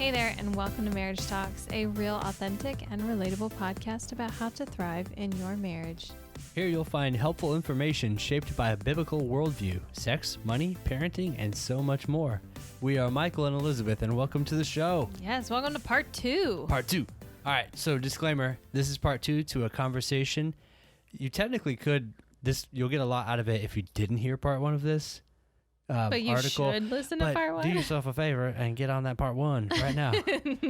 Hey there, and welcome to Marriage Talks, a real, authentic, and relatable podcast about how to thrive in your marriage. Here you'll find helpful information shaped by a biblical worldview, sex, money, parenting, and so much more. We are Michael and Elizabeth, and welcome to the show. Yes, welcome to part 2. Part 2. All right, so disclaimer, this is part 2 to a conversation. You technically could, you'll get a lot out of it if you didn't hear part 1 of this. But you article, should listen to part 1. Do yourself a favor and get on that part 1 right now.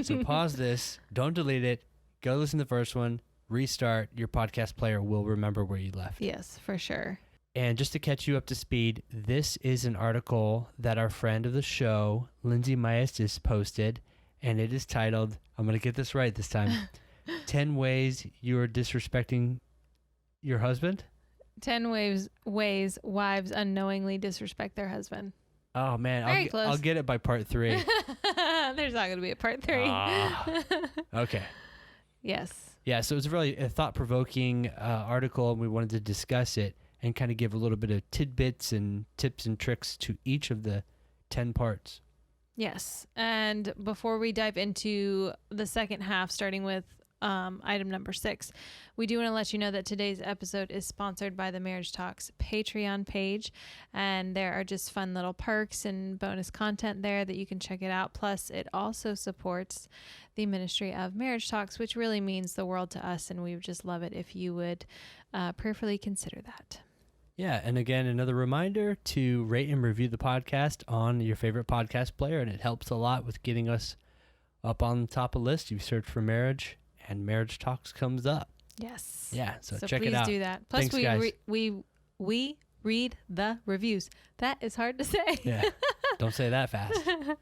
So pause this, don't delete it, go listen to the first one, restart. Your podcast player will remember where you left. Yes, for sure. And just to catch you up to speed, this is an article that our friend of the show, Lindsey Maestas, posted, and it is titled, I'm going to get this right this time, 10 Ways You're Disrespecting Your Husband? 10 ways wives unknowingly disrespect their husband. Oh, man. I'll get it by part 3. There's not going to be a part 3. Okay. Yes. Yeah, so it was really a thought-provoking article, and we wanted to discuss it and kind of give a little bit of tidbits and tips and tricks to each of the 10 parts. Yes. And before we dive into the second half, starting with item number 6, we do want to let you know that today's episode is sponsored by the Marriage Talks Patreon page, and there are just fun little perks and bonus content there that you can check it out. Plus, it also supports the ministry of Marriage Talks, which really means the world to us, and we would just love it if you would prayerfully consider that. Yeah, and again, another reminder to rate and review the podcast on your favorite podcast player, and it helps a lot with getting us up on the top of the list. You search for marriage, and Marriage Talks comes up. Yes. Yeah, so check it please out. do that. Plus, Thanks, we read the reviews. That is hard to say. Yeah, don't say that fast. All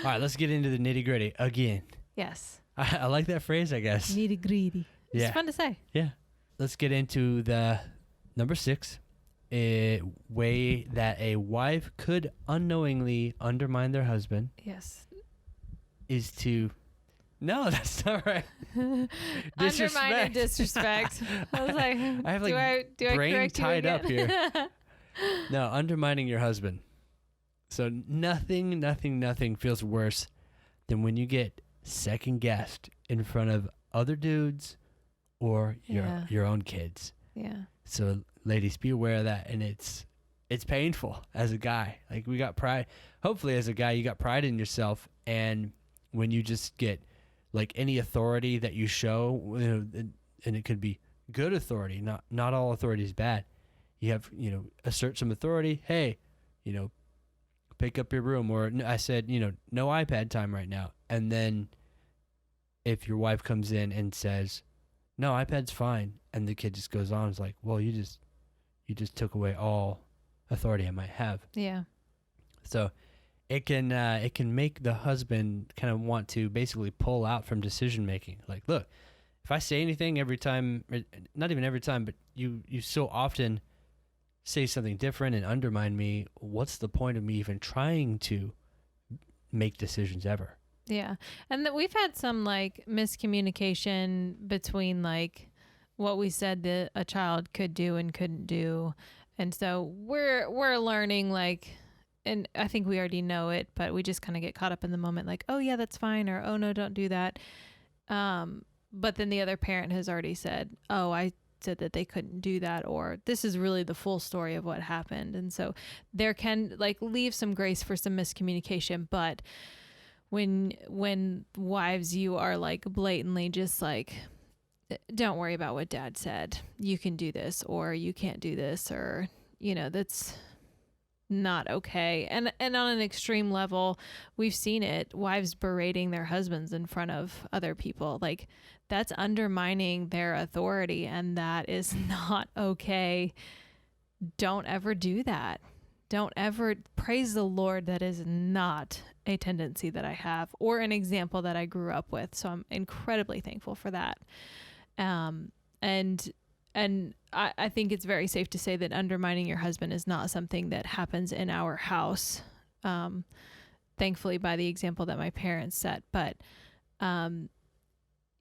right, let's get into the nitty-gritty again. Yes. I like that phrase, I guess. Nitty-gritty. Yeah. It's fun to say. Yeah. Let's get into the number 6, a way that a wife could unknowingly undermine their husband. Yes. Is to... No, that's not right. Undermine and disrespect. I was like, I have do I brain correct tied you up again? here. No, undermining your husband. So nothing feels worse than when you get second guessed in front of other dudes or your own kids. Yeah. So ladies, be aware of that, and it's painful as a guy. Like, we got pride. Hopefully as a guy you got pride in yourself, and when you just get like any authority that you show, and it could be good authority. Not all authority is bad. You have, assert some authority. Hey, pick up your room. Or I said, no iPad time right now. And then if your wife comes in and says, no, iPad's fine, and the kid just goes on, it's like, well, you just took away all authority I might have. Yeah. So it can make the husband kind of want to basically pull out from decision making. Like, look, if I say anything every time, not even every time, but you so often say something different and undermine me, what's the point of me even trying to make decisions ever? Yeah. And we've had some like miscommunication between like what we said that a child could do and couldn't do. And so we're learning, like, and I think we already know it, but we just kind of get caught up in the moment, like, oh yeah, that's fine, or oh no, don't do that. But then the other parent has already said, oh, I said that they couldn't do that, or this is really the full story of what happened. And so there can like leave some grace for some miscommunication. But when wives, you are like blatantly just like, don't worry about what dad said, you can do this, or you can't do this, or that's not okay. And on an extreme level, we've seen it, wives berating their husbands in front of other people. Like, that's undermining their authority, and that is not okay. Don't ever do that. Don't ever, praise the Lord, that is not a tendency that I have or an example that I grew up with. So I'm incredibly thankful for that. And I think it's very safe to say that undermining your husband is not something that happens in our house, thankfully, by the example that my parents set. But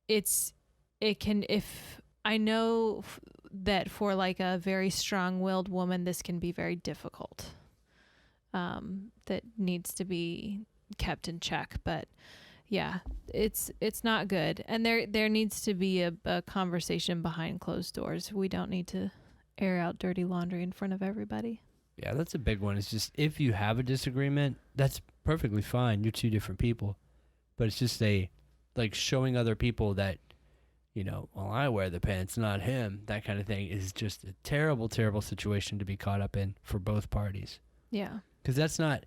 if I know that for like a very strong-willed woman, this can be very difficult, that needs to be kept in check. But Yeah, it's not good. And there needs to be a conversation behind closed doors. We don't need to air out dirty laundry in front of everybody. Yeah, that's a big one. It's just if you have a disagreement, that's perfectly fine. You're two different people. But it's just like showing other people that, well, I wear the pants, not him. That kind of thing is just a terrible, terrible situation to be caught up in for both parties. Yeah. Because that's not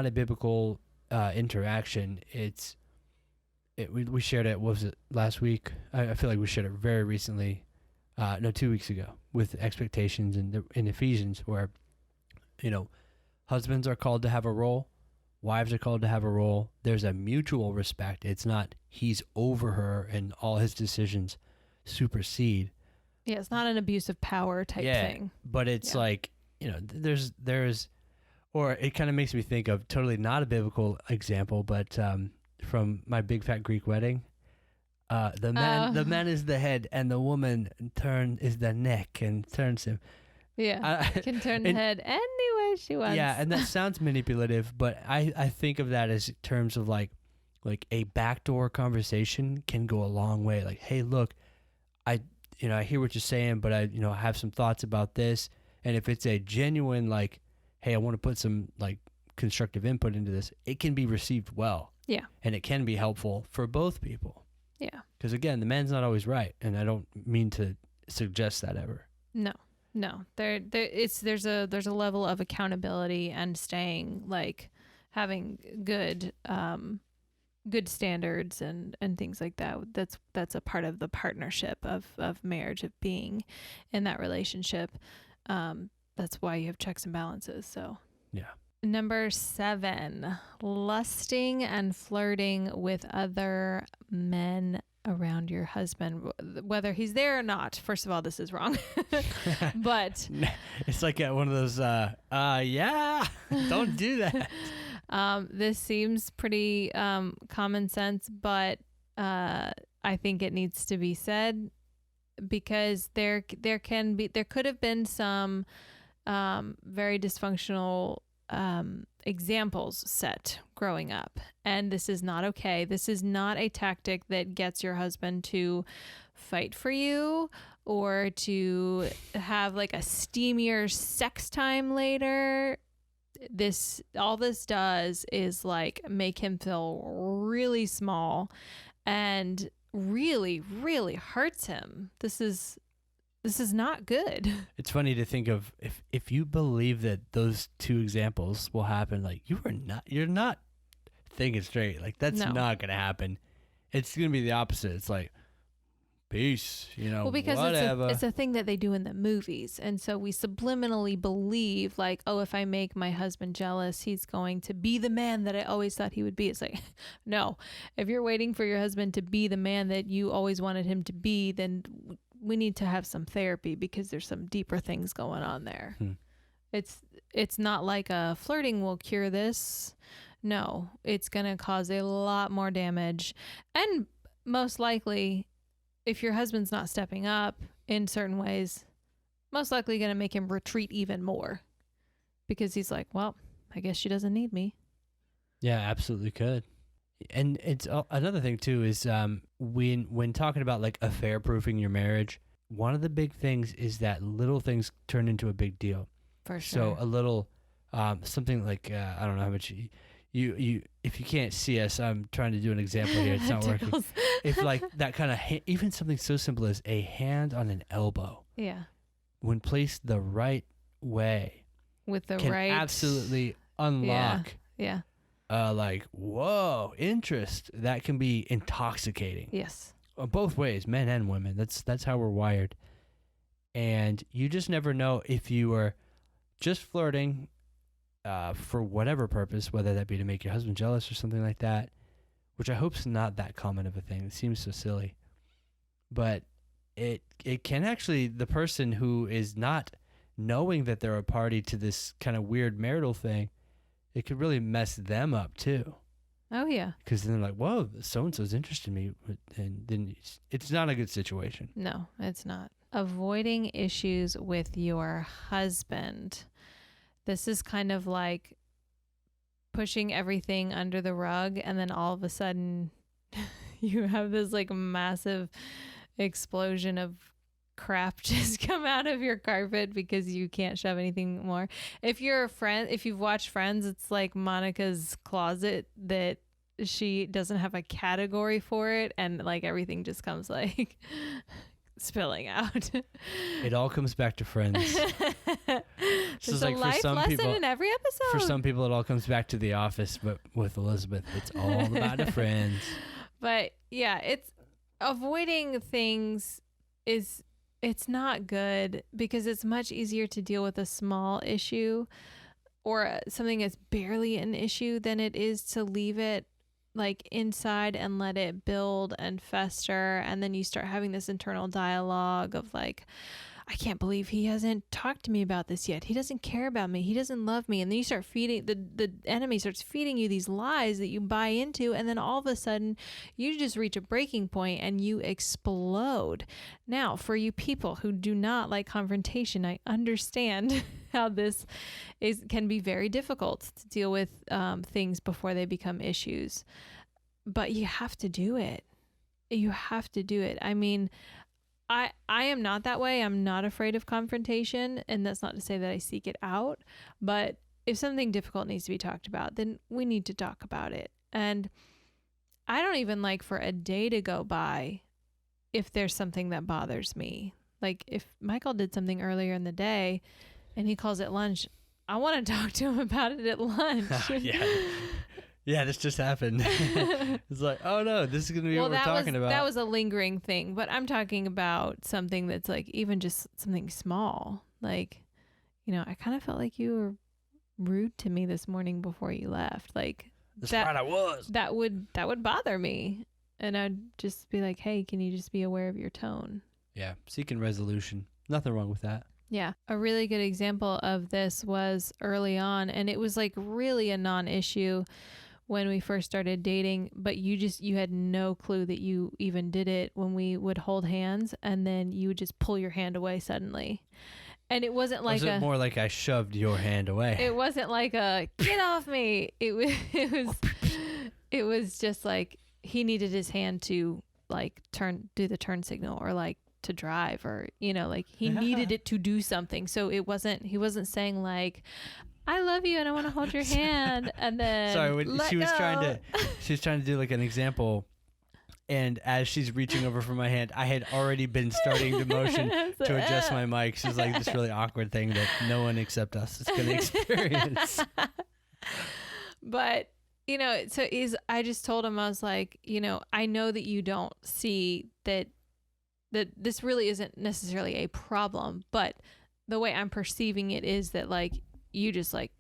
a biblical interaction. We shared it. What was it, last week? I feel like we shared it very recently. 2 weeks ago with expectations in Ephesians, where husbands are called to have a role, wives are called to have a role. There's a mutual respect. It's not he's over her and all his decisions supersede. Yeah, it's not an abuse of power type thing. But it's like, there's or it kind of makes me think of totally not a biblical example, but from My Big Fat Greek Wedding. The man is the head, and the woman is the neck and turns him. Yeah, can turn the head any way she wants. Yeah, and that sounds manipulative, but I think of that as terms of like a backdoor conversation can go a long way. Like, hey, look, I hear what you're saying, but I have some thoughts about this, and if it's a genuine like, hey, I want to put some like constructive input into this, it can be received well. Yeah, and it can be helpful for both people. Yeah. Because again, the man's not always right, and I don't mean to suggest that ever. No. There's a level of accountability and staying like having good standards and things like that. That's a part of the partnership of marriage, of being in that relationship. That's why you have checks and balances. So yeah. Number 7, lusting and flirting with other men around your husband, whether he's there or not. First of all, this is wrong. But it's like one of those, yeah, don't do that. This seems pretty common sense, but I think it needs to be said because there could have been some very dysfunctional examples set growing up, and this is not okay. This is not a tactic that gets your husband to fight for you or to have like a steamier sex time later. All this does is like make him feel really small and really, really hurts him. This is not good. It's funny to think of if you believe that those two examples will happen, like you're not thinking straight. Like that's not going to happen. It's going to be the opposite. It's like, peace, well, because whatever. It's a thing that they do in the movies. And so we subliminally believe like, oh, if I make my husband jealous, he's going to be the man that I always thought he would be. It's like, no, if you're waiting for your husband to be the man that you always wanted him to be, then we need to have some therapy because there's some deeper things going on there. It's not like a flirting will cure this. No, it's going to cause a lot more damage. And most likely, if your husband's not stepping up in certain ways, most likely going to make him retreat even more because he's like, well, I guess she doesn't need me. Yeah, absolutely could. And it's another thing too is when talking about like affair proofing your marriage, one of the big things is that little things turn into a big deal. For sure. So a little something like I don't know how much you if you can't see us, I'm trying to do an example here. It's not working. If like that kind of even something so simple as a hand on an elbow. Yeah. When placed the right way, with the can right absolutely unlock. Yeah. Like, whoa, interest. That can be intoxicating. Yes. Both ways, men and women. That's how we're wired. And you just never know if you are just flirting for whatever purpose, whether that be to make your husband jealous or something like that, which I hope's not that common of a thing. It seems so silly. But it can actually, the person who is not knowing that they're a party to this kind of weird marital thing, it could really mess them up too. Oh, yeah. Because then they're like, whoa, so-and-so's interested in me. And then it's not a good situation. No, it's not. Avoiding issues with your husband. This is kind of like pushing everything under the rug, and then all of a sudden you have this like massive explosion of crap just come out of your carpet because you can't shove anything more. If you're a friend, if you've watched Friends, it's like Monica's closet that she doesn't have a category for it, and like everything just comes like spilling out. It all comes back to Friends. There's a life lesson in every episode. For some people, it all comes back to The Office, but with Elizabeth, it's all about the Friends. But yeah, it's avoiding things it's not good, because it's much easier to deal with a small issue or something that's barely an issue than it is to leave it like inside and let it build and fester. And then you start having this internal dialogue of like, I can't believe he hasn't talked to me about this yet. He doesn't care about me. He doesn't love me. And then you start feeding, the enemy starts feeding you these lies that you buy into. And then all of a sudden you just reach a breaking point and you explode. Now, for you people who do not like confrontation, I understand how this can be very difficult to deal with things before they become issues. But you have to do it. You have to do it. I mean, I am not that way. I'm not afraid of confrontation, and that's not to say that I seek it out, but if something difficult needs to be talked about, then we need to talk about it. And I don't even like for a day to go by if there's something that bothers me. Like if Michael did something earlier in the day and he calls it lunch, I want to talk to him about it at lunch. Yeah, this just happened. It's like, oh no, this is going to be what we're talking about. That was a lingering thing, but I'm talking about something that's like even just something small. Like, you know, I kind of felt like you were rude to me this morning before you left. Like that's right, I was. That would bother me. And I'd just be like, hey, can you just be aware of your tone? Yeah, seeking resolution. Nothing wrong with that. Yeah. A really good example of this was early on, and it was like really a non-issue when we first started dating, but you had no clue that you even did it when we would hold hands, and then you would just pull your hand away suddenly. And it wasn't like was it more like I shoved your hand away? It wasn't like a get off me. It was just like he needed his hand to like do the turn signal, or like to drive, or you know, like he needed it to do something. So he wasn't saying like, I love you and I want to hold your hand, and then she was trying to do like an example, and as she's reaching over for my hand, I had already been starting the motion to adjust my mic. She's like this really awkward thing that no one except us is going to experience. But you know, I just told him, I was like, you know, I know that you don't see that this really isn't necessarily a problem, but the way I'm perceiving it is that like, you just like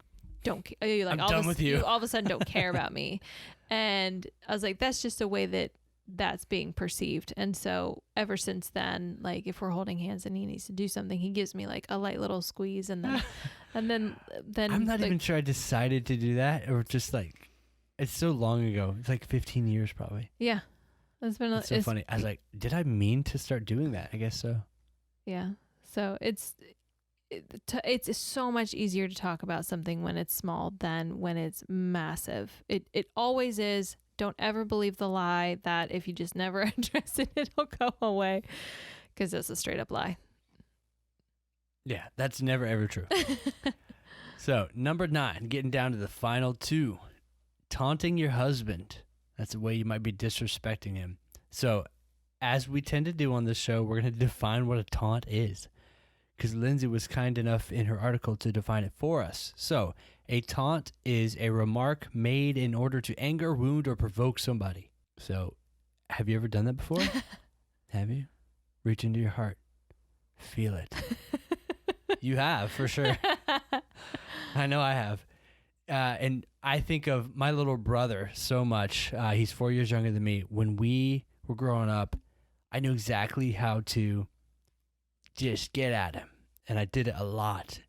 don't like I'm done with you. You all of a sudden don't care about me. And I was like, that's just a way that's being perceived. And so ever since then, like if we're holding hands and he needs to do something, he gives me like a light little squeeze, and then I'm not like, even sure I decided to do that, or just like it's so long ago. It's like 15 years probably. Yeah. It's so funny. I was like, did I mean to start doing that? I guess so. Yeah. So it's so much easier to talk about something when it's small than when it's massive. It always is. Don't ever believe the lie that if you just never address it, it'll go away, because that's a straight up lie. Yeah, that's never ever true. So number 9, getting down to the final 2, taunting your husband. That's a way you might be disrespecting him. So as we tend to do on this show, we're going to define what a taunt is, because Lindsey was kind enough in her article to define it for us. So, a taunt is a remark made in order to anger, wound, or provoke somebody. So, have you ever done that before? Have you? Reach into your heart. Feel it. You have, for sure. I know I have. And I think of my little brother so much. He's 4 years younger than me. When we were growing up, I knew exactly how to just get at him, and I did it a lot.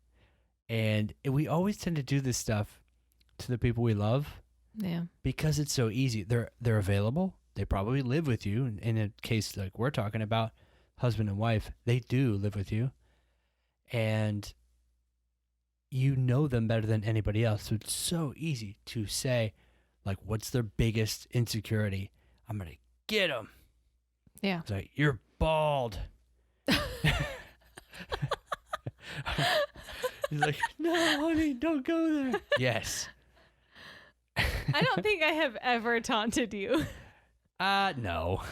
And we always tend to do this stuff to the people we love, yeah, because it's so easy. They're available. They probably live with you. In a case like we're talking about, husband and wife, they do live with you, and you know them better than anybody else. So it's so easy to say, like, what's their biggest insecurity? I'm going to get them. Yeah. It's like, you're bald. He's like, no, honey, don't go there. Yes. I don't think I have ever taunted you. No.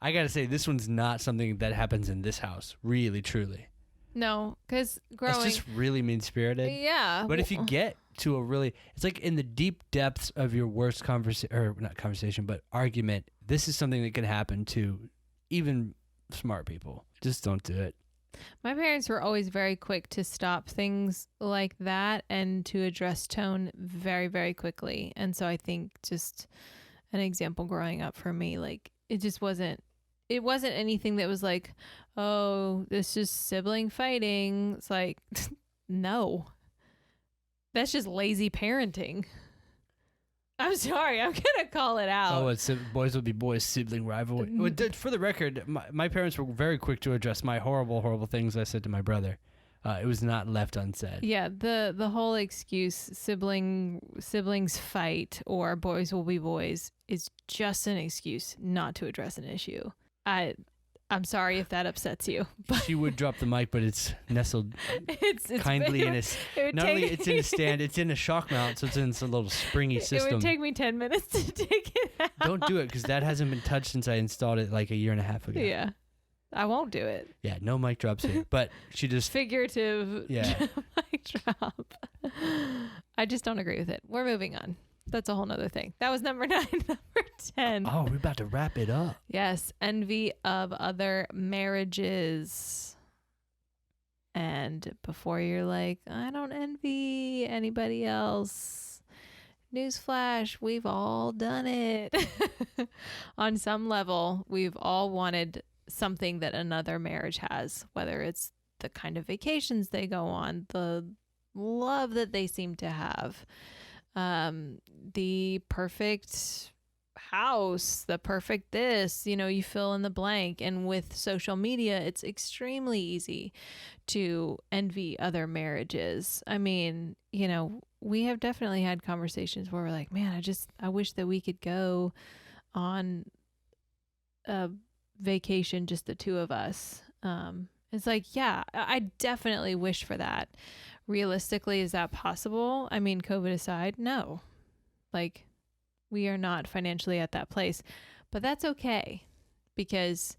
I got to say, this one's not something that happens in this house, really, truly. No, because growing... It's just really mean-spirited. Yeah. But if you get to a really... It's like in the deep depths of your worst argument, this is something that can happen to even smart people. Just don't do it. My parents were always very quick to stop things like that and to address tone very, very quickly. And so I think just an example growing up for me, like it wasn't anything that was like, oh, this is sibling fighting. It's like, no, that's just lazy parenting. I'm sorry, I'm going to call it out. Oh, it's boys will be boys, sibling rivalry. For the record, my parents were very quick to address my horrible, horrible things I said to my brother. It was not left unsaid. Yeah, the whole excuse, siblings fight or boys will be boys is just an excuse not to address an issue. I'm sorry if that upsets you. But she would drop the mic, but it's nestled kindly in a... Not only it's in a stand, it's in a shock mount, so it's in a little springy system. It would take me 10 minutes to take it out. Don't do it, because that hasn't been touched since I installed it like a year and a half ago. Yeah. I won't do it. Yeah, no mic drops here. But she just... Figurative mic drop. I just don't agree with it. We're moving on. That's a whole nother thing. That was number 9. Number 10. Oh, we're about to wrap it up. Yes. Envy of other marriages. And before you're like, I don't envy anybody else. Newsflash, we've all done it. On some level, we've all wanted something that another marriage has, whether it's the kind of vacations they go on, the love that they seem to have, the perfect house, the perfect this, you fill in the blank. And with social media, it's extremely easy to envy other marriages. I mean, we have definitely had conversations where we're like, man, I wish that we could go on a vacation, just the two of us. It's like, yeah, I definitely wish for that. Realistically, is that possible? I mean, COVID aside, no. Like, we are not financially at that place, but that's okay because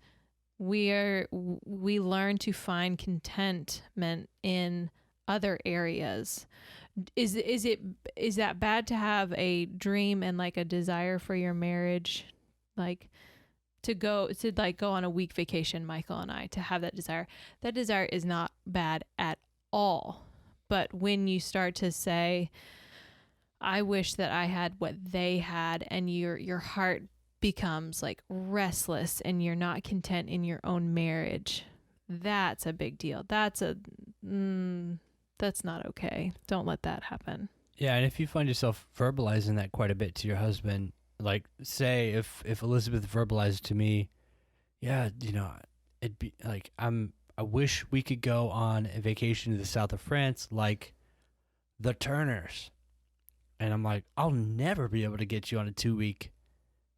we learn to find contentment in other areas. Is that bad to have a dream and like a desire for your marriage, like to go on a week vacation, Michael and I, to have that desire? That desire is not bad at all. But when you start to say, I wish that I had what they had, and your heart becomes like restless and you're not content in your own marriage, that's a big deal. That's not okay. Don't let that happen. Yeah, and if you find yourself verbalizing that quite a bit to your husband, like say if Elizabeth verbalized to me, yeah, it'd be like I wish we could go on a vacation to the south of France like the Turners. And I'm like, I'll never be able to get you on a 2-week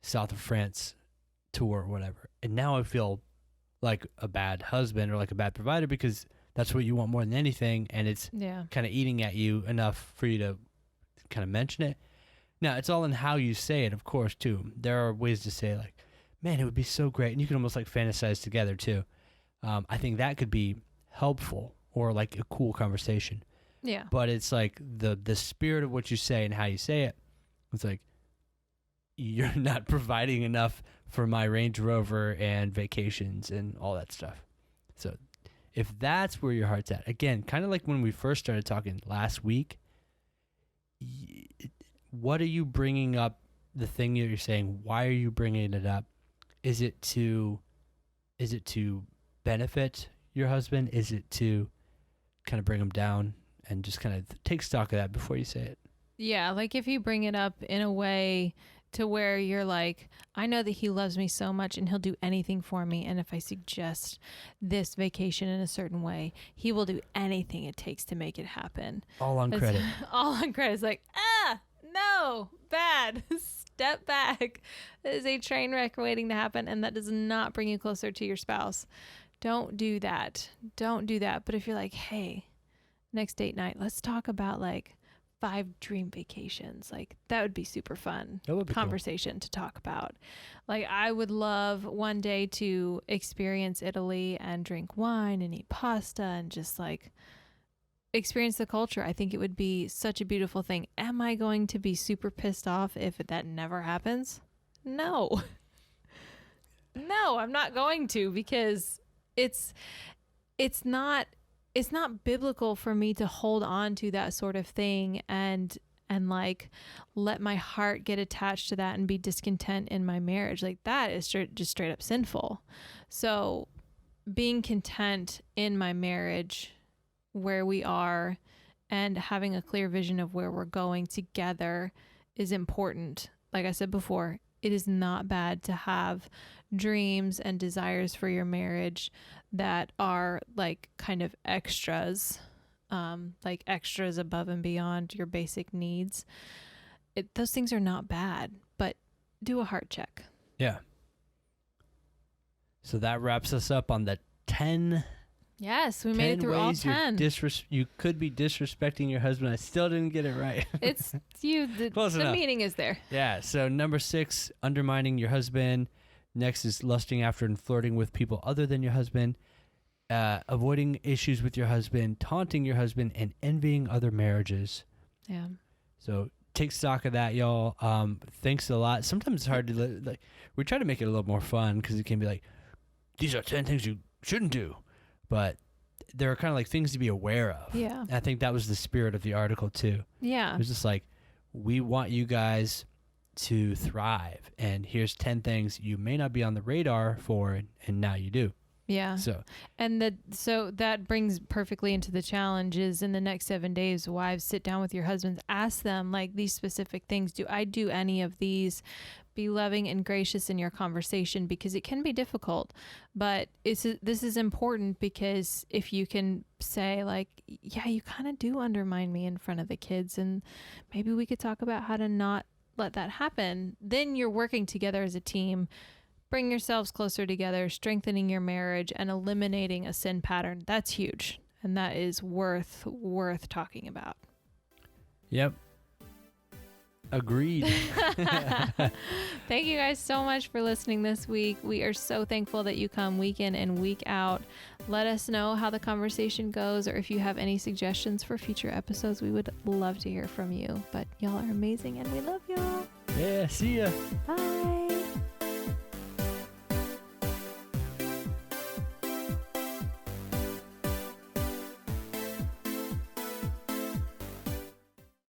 south of France tour or whatever. And now I feel like a bad husband or like a bad provider because that's what you want more than anything. And it's kind of eating at you enough for you to kind of mention it. Now, it's all in how you say it, of course, too. There are ways to say like, man, it would be so great. And you can almost like fantasize together, too. I think that could be helpful or like a cool conversation. Yeah. But it's like the spirit of what you say and how you say it. It's like, you're not providing enough for my Range Rover and vacations and all that stuff. So if that's where your heart's at, again, kind of like when we first started talking last week, what are you bringing up? The thing that you're saying, why are you bringing it up? Is it to benefit your husband? Is it to kind of bring him down? And just kind of take stock of that before you say it. Yeah, like if you bring it up in a way to where you're like, I know that he loves me so much and he'll do anything for me. And if I suggest this vacation in a certain way, he will do anything it takes to make it happen. All on credit. All on credit. It's like, no, bad. Step back. That is a train wreck waiting to happen. And that does not bring you closer to your spouse. Don't do that. Don't do that. But if you're like, hey, next date night, let's talk about like 5 dream vacations. Like that would be super fun conversation to talk about. Like I would love one day to experience Italy and drink wine and eat pasta and just like experience the culture. I think it would be such a beautiful thing. Am I going to be super pissed off if that never happens? No. No, I'm not going to, because it's not biblical for me to hold on to that sort of thing and like let my heart get attached to that and be discontent in my marriage. Like that is just straight up sinful. So being content in my marriage where we are and having a clear vision of where we're going together is important. Like I said before, it is not bad to have dreams and desires for your marriage that are like kind of extras, like extras above and beyond your basic needs. Those things are not bad, but do a heart check. Yeah. So that wraps us up on the 10. Yes, we made it through all 10. You could be disrespecting your husband. I still didn't get it right. It's you. The meaning is there. Yeah. So number 6, undermining your husband. Next is lusting after and flirting with people other than your husband. Avoiding issues with your husband, taunting your husband, and envying other marriages. Yeah. So take stock of that, y'all. Thanks a lot. Sometimes it's hard to we try to make it a little more fun because it can be like, these are 10 things you shouldn't do. But there are kind of like things to be aware of. Yeah. And I think that was the spirit of the article too. Yeah. It was just like, we want you guys to thrive. And here's 10 things you may not be on the radar for, and now you do. Yeah. So that brings perfectly into the challenges in the next 7 days. Wives, sit down with your husbands, ask them like these specific things. Do I do any of these? Be loving and gracious in your conversation, because it can be difficult, but this is important, because if you can say like, yeah, you kind of do undermine me in front of the kids, and maybe we could talk about how to not let that happen. Then you're working together as a team. Bring yourselves closer together, strengthening your marriage and eliminating a sin pattern. That's huge. And that is worth talking about. Yep. Agreed. Thank you guys so much for listening this week. We are so thankful that you come week in and week out. Let us know how the conversation goes, or if you have any suggestions for future episodes. We would love to hear from you. But y'all are amazing and we love y'all. Yeah, see ya. Bye.